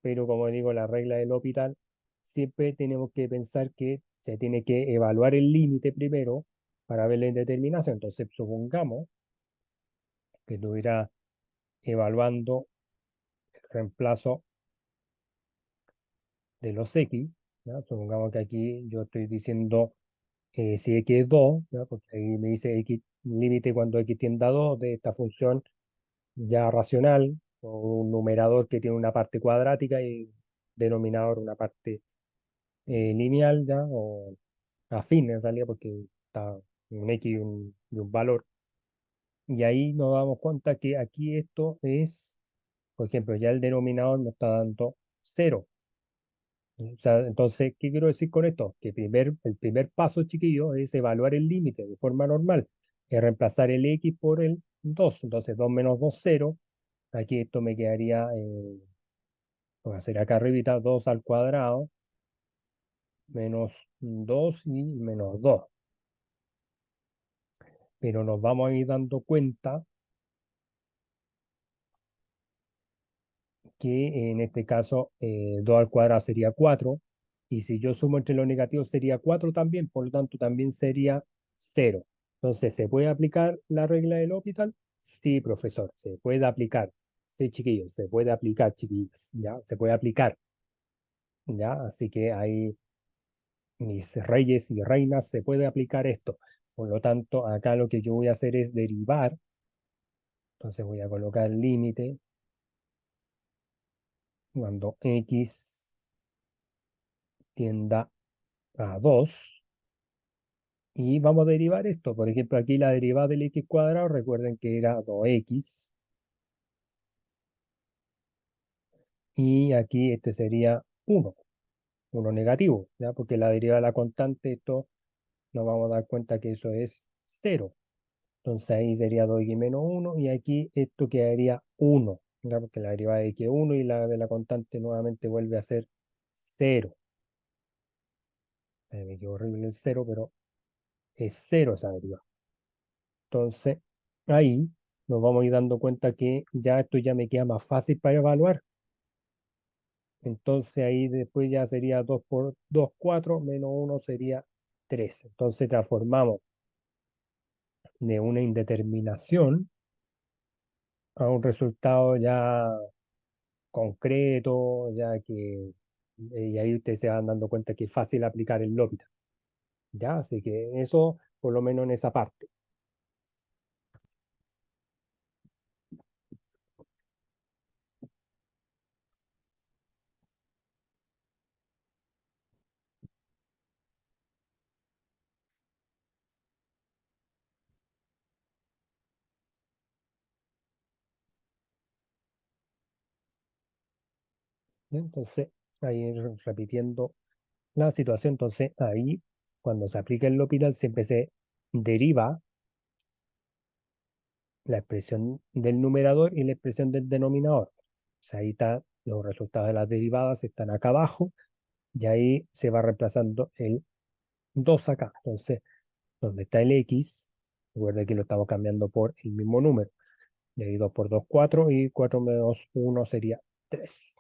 pero como digo, la regla del L'Hopital, siempre tenemos que pensar que se tiene que evaluar el límite primero para ver la indeterminación. Entonces, supongamos que estuviera evaluando el reemplazo de los x, ¿ya? Supongamos que aquí yo estoy diciendo si x es 2, ¿ya? Porque ahí me dice x límite cuando x tiende a 2 de esta función ya racional, o un numerador que tiene una parte cuadrática y denominador una parte lineal, ¿ya? O afín en realidad, porque está un x y un valor. Y ahí nos damos cuenta que aquí esto es, por ejemplo, ya el denominador nos está dando cero. O sea, entonces, ¿qué quiero decir con esto? Que el primer paso, chiquillo, es evaluar el límite de forma normal, es reemplazar el x por el 2. Entonces, 2 menos 2, 0. Aquí esto me quedaría, voy a hacer acá arribita, 2 al cuadrado, menos 2 y menos 2. Pero nos vamos a ir dando cuenta que en este caso 2 al cuadrado sería 4, y si yo sumo entre los negativos sería 4 también, por lo tanto también sería 0. Entonces, ¿se puede aplicar la regla del L'Hopital? Sí, profesor, se puede aplicar. Sí, chiquillos, se puede aplicar, chiquillos, ¿ya? Se puede aplicar, ¿ya? Así que ahí, mis reyes y reinas, se puede aplicar esto. Por lo tanto, acá lo que yo voy a hacer es derivar. Entonces voy a colocar el límite cuando x tienda a 2. Y vamos a derivar esto. Por ejemplo, aquí la derivada del x cuadrado, recuerden que era 2x. Y aquí este sería 1 negativo, ¿ya? Porque la derivada de la constante, esto nos vamos a dar cuenta que eso es 0. Entonces ahí sería 2x menos 1, y aquí esto quedaría 1, ¿ya? Porque la derivada de x es 1 y la de la constante nuevamente vuelve a ser 0. Me quedó horrible el 0, pero es 0 esa derivada. Entonces, ahí nos vamos a ir dando cuenta que ya esto ya me queda más fácil para evaluar. Entonces, ahí después ya sería 2 por 2 4, menos 1 sería 3. Entonces, transformamos de una indeterminación a un resultado ya concreto, ya que, y ahí ustedes se van dando cuenta que es fácil aplicar el L'Hopital. ¿Ya? Así que eso, por lo menos en esa parte. ¿Ya? Entonces, ahí repitiendo la situación. Entonces, ahí, cuando se aplica el L'Hopital, siempre se deriva la expresión del numerador y la expresión del denominador. O sea, ahí están los resultados de las derivadas, están acá abajo, y ahí se va reemplazando el 2 acá. Entonces, donde está el x, recuerda que lo estamos cambiando por el mismo número. Y ahí 2 por 2, 4, y 4 menos 1 sería 3.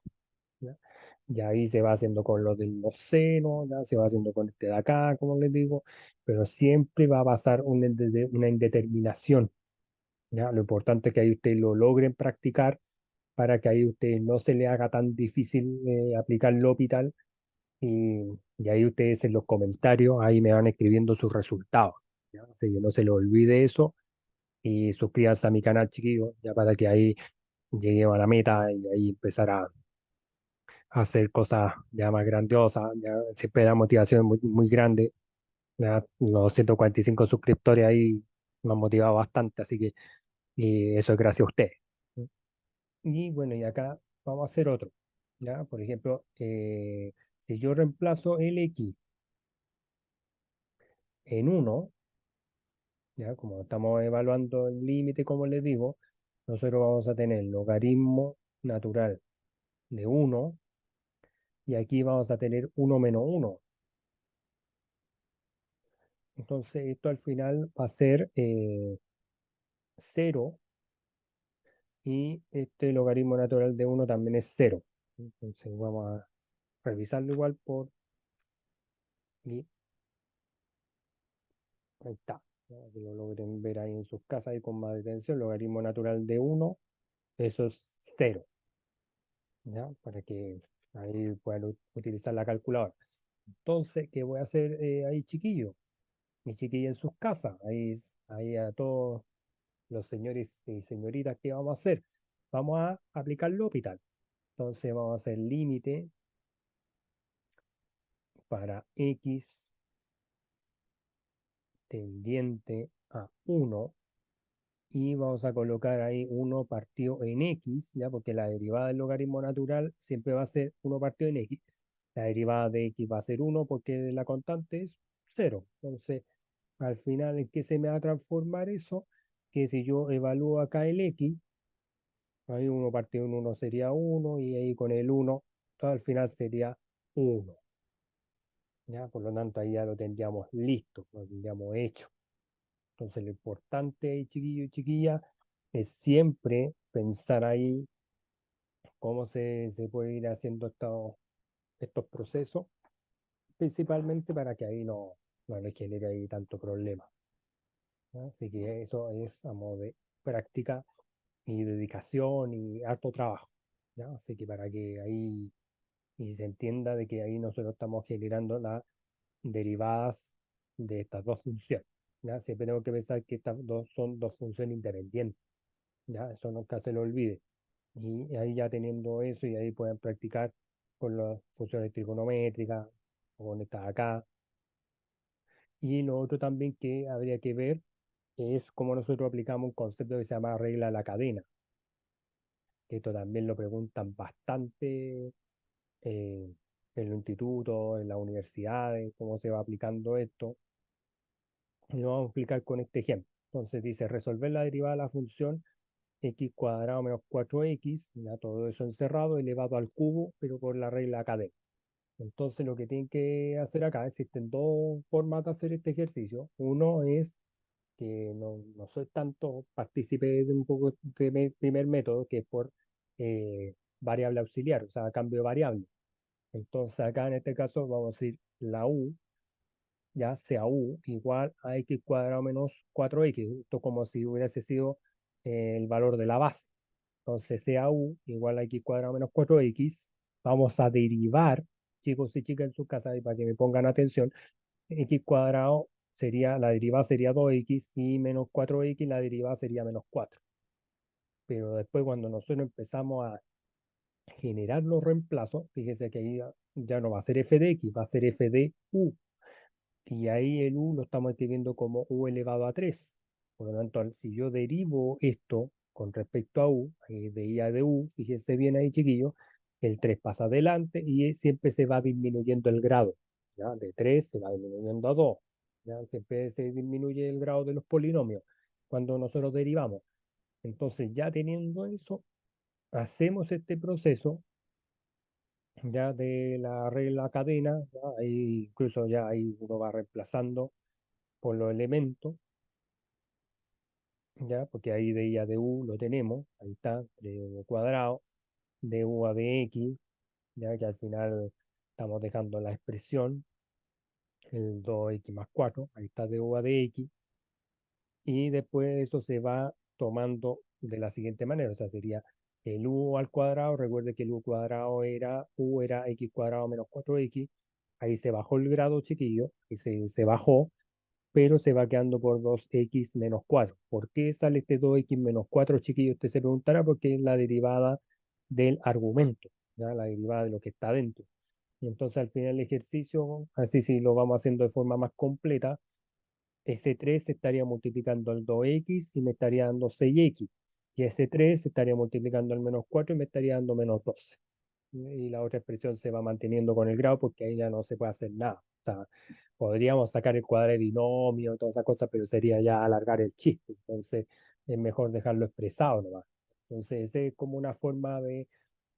¿Ya? Y ahí se va haciendo con lo del seno, ¿ya? Se va haciendo con este de acá, como les digo, pero siempre va a pasar una indeterminación, ¿ya? Lo importante es que ahí ustedes lo logren practicar para que ahí ustedes no se le haga tan difícil aplicar el L'Hopital, y ahí ustedes en los comentarios ahí me van escribiendo sus resultados, ¿ya? Así que no se les olvide eso, y suscríbanse a mi canal, chiquillos, ya para que ahí lleguemos a la meta y ahí empezar hacer cosas ya más grandiosas, ya siempre la motivación es muy, muy grande. Ya los 145 suscriptores ahí me han motivado bastante, así que y eso es gracias a usted. Y bueno, y acá vamos a hacer otro. ¿Ya? Por ejemplo, si yo reemplazo el x en uno, ¿ya? Como estamos evaluando el límite, como les digo, nosotros vamos a tener logaritmo natural de uno y aquí vamos a tener uno menos uno. Entonces, esto al final va a ser 0 y este logaritmo natural de uno también es cero. Entonces, vamos a revisarlo igual por... Y ahí está. Ya, que lo logren ver ahí en sus casas ahí con más detención. Logaritmo natural de uno, eso es cero. ¿Ya? Para que ahí puedan utilizar la calculadora. Entonces, ¿qué voy a hacer ahí, chiquillo? Mi chiquilla en sus casas. Ahí a todos los señores y señoritas, ¿qué vamos a hacer? Vamos a aplicar L'Hopital. Entonces, vamos a hacer límite para x tendiente a uno y vamos a colocar ahí uno partido en x, ¿ya? Porque la derivada del logaritmo natural siempre va a ser uno partido en x. La derivada de x va a ser uno porque la constante es cero. Entonces, al final, ¿en qué se me va a transformar eso? Que si yo evalúo acá el x, ahí uno partido en uno sería uno y ahí con el uno, todo al final sería uno. ¿Ya? Por lo tanto, ahí ya lo tendríamos listo, lo tendríamos hecho. Entonces, lo importante, chiquillo y chiquilla, es siempre pensar ahí cómo se puede ir haciendo estos procesos, principalmente para que ahí no le genere ahí tanto problema. ¿Ya? Así que eso es a modo de práctica y dedicación y harto trabajo. ¿Ya? Así que para que ahí y se entienda de que ahí nosotros estamos generando las derivadas de estas dos funciones. ¿Ya? Siempre tengo que pensar que estas dos son dos funciones independientes. ¿Ya? Eso nunca se lo olvide. Y ahí ya teniendo eso, y ahí pueden practicar con las funciones trigonométricas, o con estas acá. Y lo otro también que habría que ver es cómo nosotros aplicamos un concepto que se llama regla de la cadena. Esto también lo preguntan bastante en el instituto, en las universidades, cómo se va aplicando esto. Y lo vamos a explicar con este ejemplo. Entonces dice, resolver la derivada de la función x cuadrado menos 4x, ya todo eso encerrado, elevado al cubo, pero por la regla cadena. Entonces lo que tienen que hacer acá, existen dos formas de hacer este ejercicio. Uno es que no soy tanto partícipe de un poco de primer método, que es por variable auxiliar, o sea, cambio de variable. Entonces acá en este caso vamos a decir la u, ya sea u igual a x cuadrado menos 4x. Esto como si hubiese sido el valor de la base. Entonces sea u igual a x cuadrado menos 4x. Vamos a derivar, chicos y chicas en su casa, y para que me pongan atención, x cuadrado sería, la derivada sería 2x y menos 4x, la derivada sería menos 4. Pero después cuando nosotros empezamos a generar los reemplazos, fíjese que ahí ya no va a ser f de x, va a ser f de u. Y ahí el u lo estamos escribiendo como u elevado a 3. Por lo tanto, si yo derivo esto con respecto a u, de i a de u, fíjense bien ahí, chiquillos, el 3 pasa adelante y siempre se va disminuyendo el grado. ¿Ya? De 3 se va disminuyendo a 2. ¿Ya? Siempre se disminuye el grado de los polinomios cuando nosotros derivamos. Entonces, ya teniendo eso, hacemos este proceso ya de la regla cadena, ¿ya? Ahí incluso ya ahí uno va reemplazando por los elementos, ¿ya? Porque ahí de i a de u lo tenemos, ahí está, de u cuadrado, de u a de x, ya que al final estamos dejando la expresión, el 2x más 4, ahí está de u a de x, y después eso se va tomando de la siguiente manera, o sea, sería el u al cuadrado, recuerde que el u cuadrado era, u era x cuadrado menos 4x, ahí se bajó el grado chiquillo, y se bajó, pero se va quedando por 2x menos 4. ¿Por qué sale este 2x menos 4, chiquillos? Usted se preguntará porque es la derivada del argumento. ya la derivada de lo que está dentro. Y entonces al final el ejercicio, así si lo vamos haciendo de forma más completa, ese 3 se estaría multiplicando al 2x y me estaría dando 6x. Y ese 3 se estaría multiplicando al menos 4 y me estaría dando menos 12. Y la otra expresión se va manteniendo con el grado porque ahí ya no se puede hacer nada. O sea, podríamos sacar el cuadrado de binomio, todas esas cosas, pero sería ya alargar el chiste. Entonces, es mejor dejarlo expresado nomás. Entonces, esa es como una forma de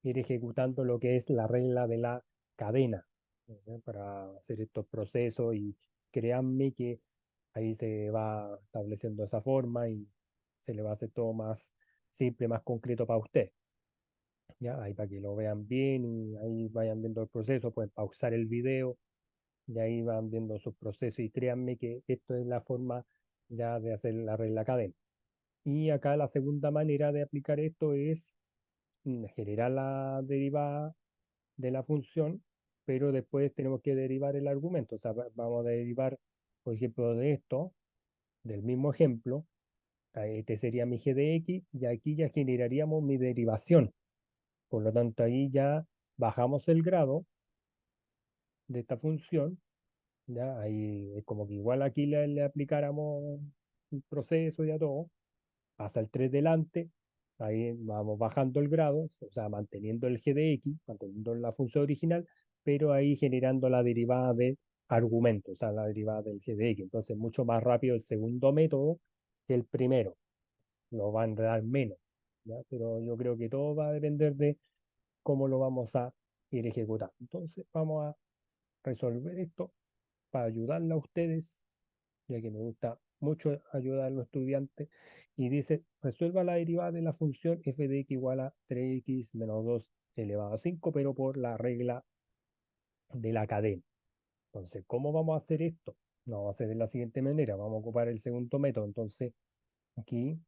ir ejecutando lo que es la regla de la cadena, para hacer estos procesos y créanme que ahí se va estableciendo esa forma y se le va a hacer todo más simple, más concreto para usted. Ya, ahí para que lo vean bien y ahí vayan viendo el proceso, pueden pausar el video y ahí van viendo sus procesos y créanme que esto es la forma ya de hacer la regla cadena. Y acá la segunda manera de aplicar esto es generar la derivada de la función, pero después tenemos que derivar el argumento. O sea, vamos a derivar, por ejemplo, de esto, del mismo ejemplo, este sería mi g de x y aquí ya generaríamos mi derivación. Por lo tanto, ahí ya bajamos el grado de esta función, ya ahí es como que igual aquí le aplicáramos un proceso y a todo, pasa el 3 delante, ahí vamos bajando el grado, o sea, manteniendo el g de x, manteniendo la función original, pero ahí generando la derivada de argumento, o sea, la derivada del g de x. Entonces, mucho más rápido el segundo método que el primero, nos va a enredar menos, ¿ya? Pero yo creo que todo va a depender de cómo lo vamos a ir ejecutando. Entonces, vamos a resolver esto para ayudarle a ustedes, ya que me gusta mucho ayudar a los estudiantes. Y dice, resuelva la derivada de la función f de x igual a 3x menos 2 elevado a 5, pero por la regla de la cadena. Entonces, ¿cómo vamos a hacer esto? Lo vamos a hacer de la siguiente manera. Vamos a ocupar el segundo método. Entonces, aquí,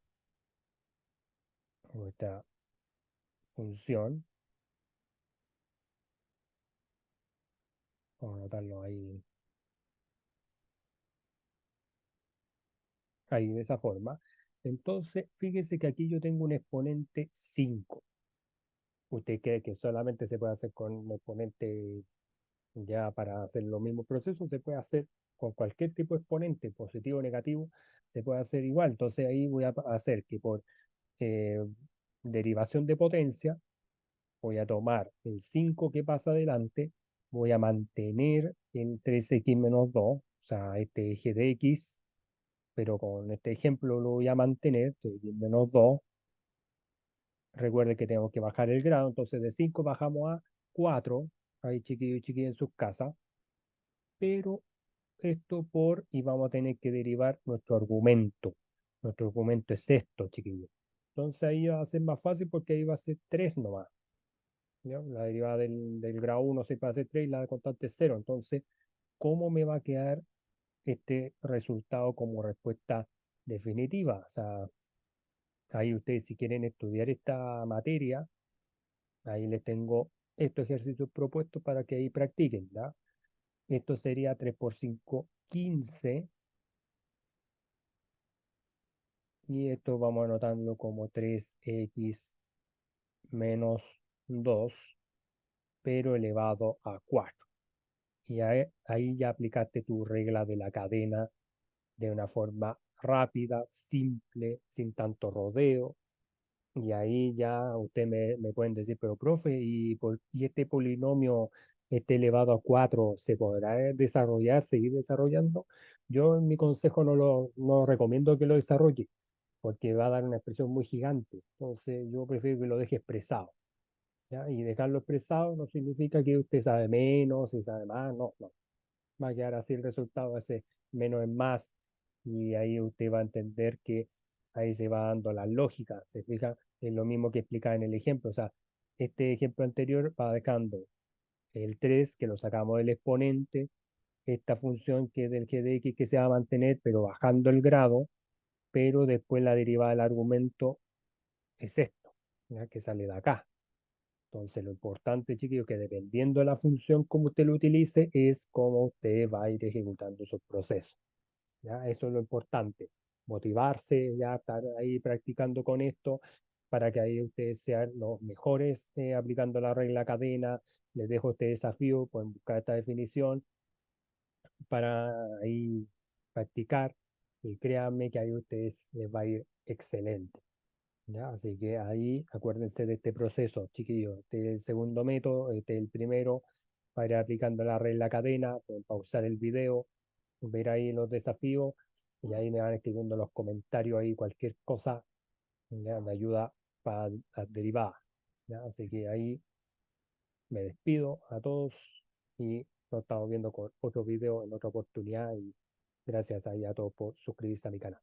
nuestra función, vamos a anotarlo ahí de esa forma. Entonces, fíjese que aquí yo tengo un exponente 5. ¿Usted cree que solamente se puede hacer con un exponente ya para hacer los mismos procesos? Se puede hacer con cualquier tipo de exponente, positivo o negativo, se puede hacer igual. Entonces ahí voy a hacer que por eh, derivación de potencia, voy a tomar el 5 que pasa adelante, voy a mantener el 3x menos 2, o sea, este eje de x, pero con este ejemplo lo voy a mantener, 3x menos 2. Recuerde que tengo que bajar el grado, entonces de 5 bajamos a 4, ahí chiquillos y chiquillas en sus casas, pero esto por, y vamos a tener que derivar nuestro argumento. Nuestro argumento es esto, chiquillos. Entonces ahí va a ser más fácil porque ahí va a ser 3 nomás, ¿ya? La derivada del grado 1 se puede hacer 3 y la constante es 0. Entonces, ¿cómo me va a quedar este resultado como respuesta definitiva? O sea, ahí ustedes si quieren estudiar esta materia, ahí les tengo estos ejercicios propuestos para que ahí practiquen, ¿ya? Esto sería 3 por 5, 15. Y esto vamos anotando como 3x menos 2, pero elevado a 4. Y ahí ya aplicaste tu regla de la cadena de una forma rápida, simple, sin tanto rodeo. Y ahí ya usted me pueden decir, pero profe, ¿y este polinomio, este elevado a 4 se podrá desarrollar, seguir desarrollando? Yo en mi consejo no recomiendo que lo desarrolle, porque va a dar una expresión muy gigante. Entonces yo prefiero que lo deje expresado, ¿ya? Y dejarlo expresado no significa que usted sabe menos y sabe más, no, no. Va a quedar así el resultado, ese menos es más, y ahí usted va a entender que ahí se va dando la lógica, se fija, es lo mismo que explicaba en el ejemplo, o sea, este ejemplo anterior va dejando el 3 que lo sacamos del exponente, esta función que es del g de x que se va a mantener, pero bajando el grado, pero después la derivada del argumento es esto, ¿ya? Que sale de acá. Entonces, lo importante, chiquillos, que dependiendo de la función como usted lo utilice, es cómo usted va a ir ejecutando esos procesos, ¿ya? Eso es lo importante. Motivarse, ya estar ahí practicando con esto para que ahí ustedes sean los mejores aplicando la regla cadena. Les dejo este desafío, pueden buscar esta definición para ahí practicar y créanme que ahí a ustedes les va a ir excelente. ¿Ya? Así que ahí acuérdense de este proceso, chiquillos. Este es el segundo método, este es el primero para ir aplicando la regla cadena. Pueden pausar el video, ver ahí los desafíos y ahí me van escribiendo los comentarios ahí cualquier cosa, ¿ya? Me ayuda para las derivadas. ¿Ya? Así que ahí me despido a todos y nos estamos viendo con otro video en otra oportunidad y gracias ahí a todos por suscribirse a mi canal.